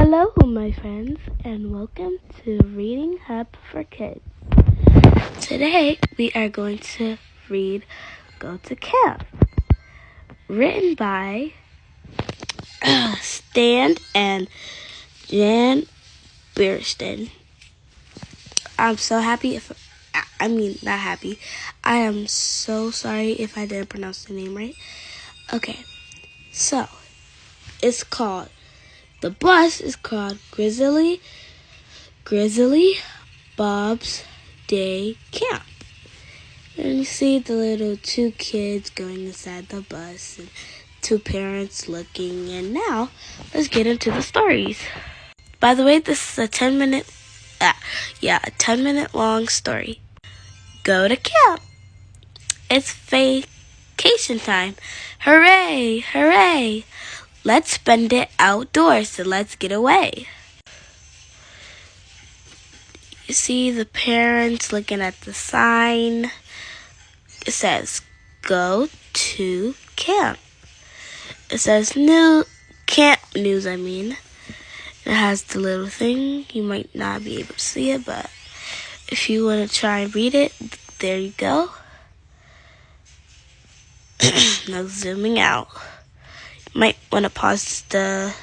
Hello, my friends, and welcome to Reading Hub for Kids. Today, we are going to read Go to Camp, written by Stan and Jan Bierston. I'm so happy not happy. I am so sorry if I didn't pronounce the name right. Okay, so the bus is called Grizzly Bob's Day Camp. And you see the little two kids going inside the bus and two parents looking. And now, let's get into the stories. By the way, this is a 10-minute long story. Go to camp. It's vacation time. Hooray, hooray. Let's spend it outdoors, so let's get away. You see the parents looking at the sign. It says, go to camp. It says camp news, It has the little thing. You might not be able to see it, but if you want to try and read it, there you go. Now zooming out. You might want to pause the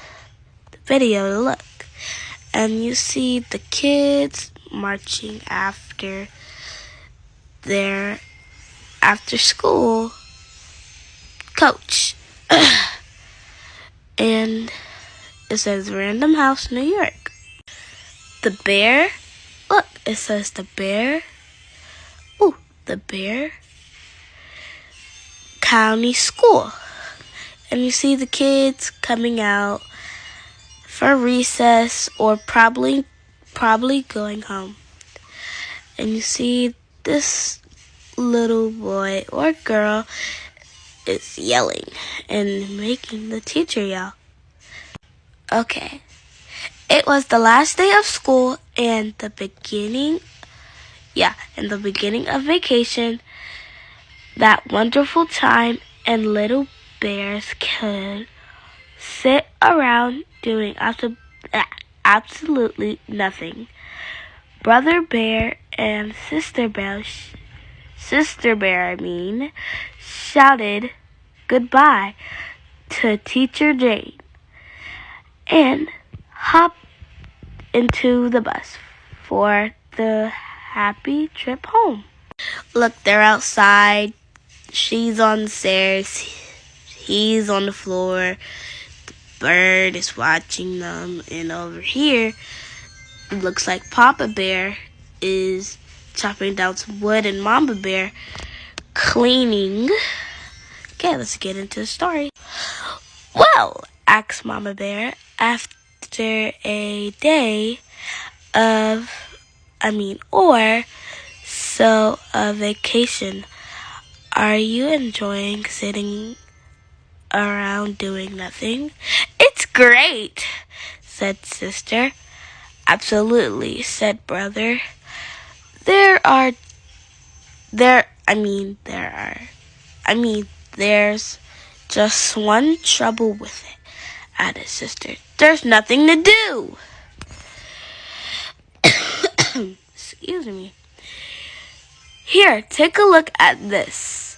video to look. And you see the kids marching after their after school coach. And it says Random House, New York. The bear. Look, it says the bear. Ooh, the Bear County School. And you see the kids coming out for recess or probably going home. And you see this little boy or girl is yelling and making the teacher yell. Okay. It was the last day of school and the beginning of vacation. That wonderful time, and little bears could sit around doing absolutely nothing. Brother Bear and Sister Bear shouted goodbye to Teacher Jane and hopped into the bus for the happy trip home. Look, they're outside. She's on the stairs. He's on the floor. The bird is watching them. And over here, it looks like Papa Bear is chopping down some wood and Mama Bear cleaning. Okay, let's get into the story. Well, asked Mama Bear, after a day of a vacation, are you enjoying sitting around doing nothing? It's great, said Sister. Absolutely, said Brother. There's just one trouble with it, added Sister. There's nothing to do. Excuse me. Here, take a look at this,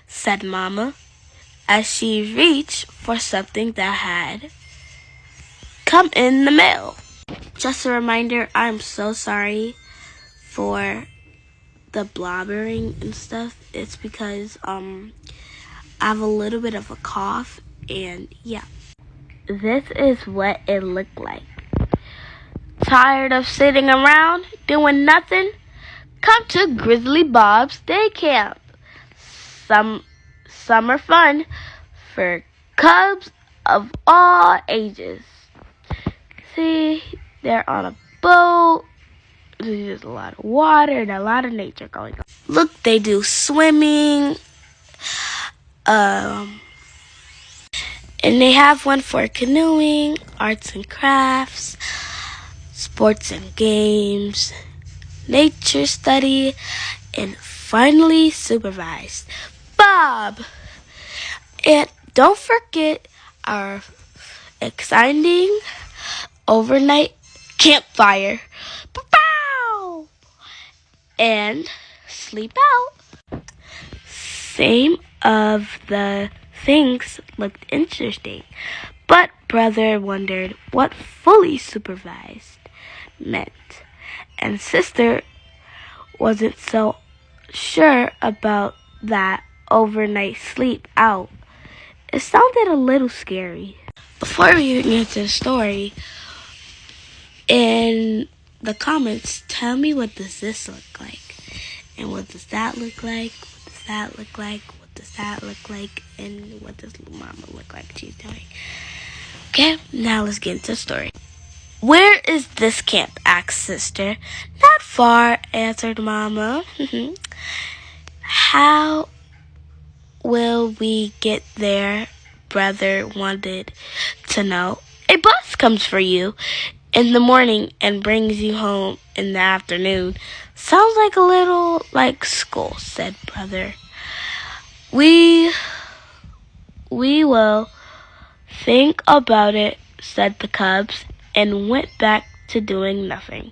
said Mama, as she reached for something that had come in the mail. Just a reminder, I'm so sorry for the blobbering and stuff. It's because I have a little bit of a cough, and yeah. This is what it looked like. Tired of sitting around doing nothing? Come to Grizzly Bob's Day Camp. Summer fun for cubs of all ages. See, they're on a boat. There's a lot of water and a lot of nature going on. Look, they do swimming. And they have one for canoeing, arts and crafts, sports and games, nature study, and finally supervised. Bob! And don't forget our exciting overnight campfire. Pow! And sleep out. Same of the things looked interesting, but brother wondered what fully supervised meant, and sister wasn't so sure about that overnight sleep out. It sounded a little scary. Before we get into the story, in the comments, tell me, what does this look like? And what does that look like? What does that look like? What does that look like? And what does Mama look like she's doing? Okay, now let's get into the story. Where is this camp? Asked sister. Not far, answered Mama. How will we get there? Brother wanted to know. A bus comes for you in the morning and brings you home in the afternoon. Sounds like a little like school, said brother. We will think about it, said the cubs, and went back to doing nothing.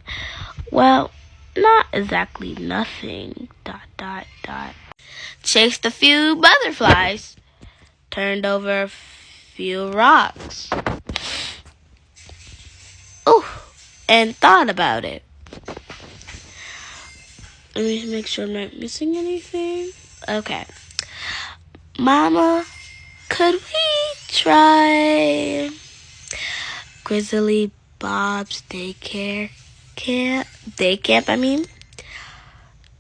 Well, not exactly nothing, ... Chased a few butterflies, turned over a few rocks. Ooh, and thought about it. Let me make sure I'm not missing anything. Okay. Mama, could we try Grizzly Bob's day camp,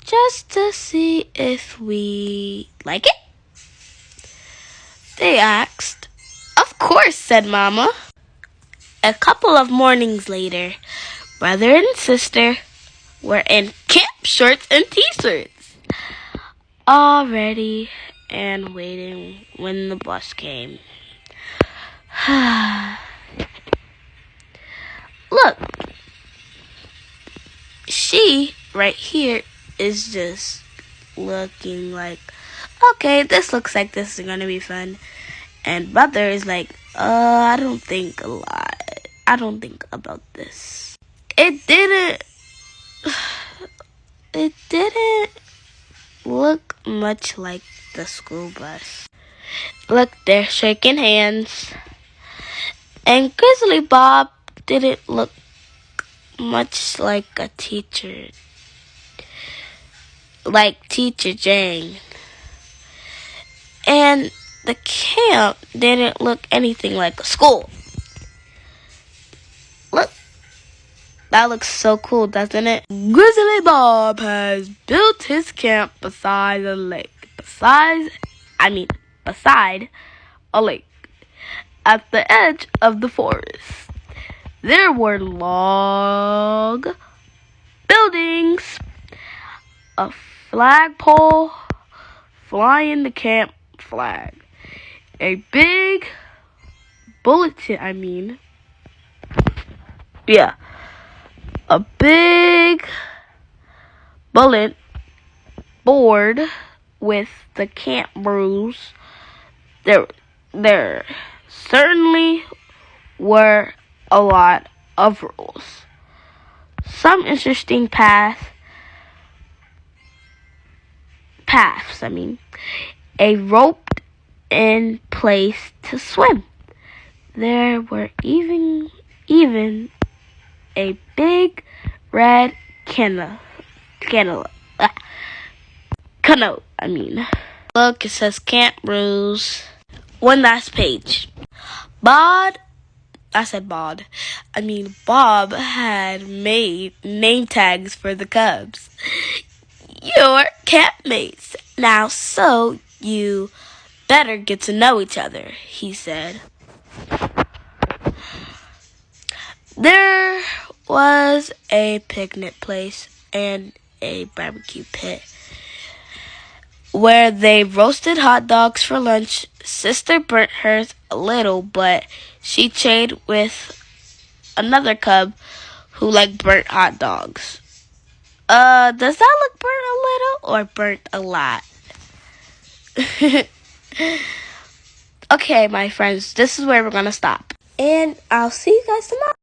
just to see if we like it? They asked. Of course, said Mama. A couple of mornings later, brother and sister were in camp shorts and t-shirts, all ready and waiting when the bus came. Look, she right here is just looking like, okay, this looks like this is gonna be fun. And brother is like, I don't think about this. It didn't look much like the school bus. Look, they're shaking hands. And Grizzly Bob didn't look much like a teacher. Like Teacher Jane. And the camp didn't look anything like a school. Look, that looks so cool, doesn't it? Grizzly Bob has built his camp beside a lake. Beside a lake. At the edge of the forest. There were log buildings, a flagpole flying the camp flag, a big bulletin, a big bullet board with the camp rules. There certainly were a lot of rules. Some interesting paths, a rope in place to swim. There were even a big red canoe. Look, it says camp rules. One last page. Bob had made name tags for the cubs. Your campmates. Now, so you better get to know each other, he said. There was a picnic place and a barbecue pit where they roasted hot dogs for lunch. Sister burnt hers a little, but she traded with another cub who liked burnt hot dogs. Does that look burnt a little or burnt a lot? Okay, my friends, this is where we're gonna stop. And I'll see you guys tomorrow.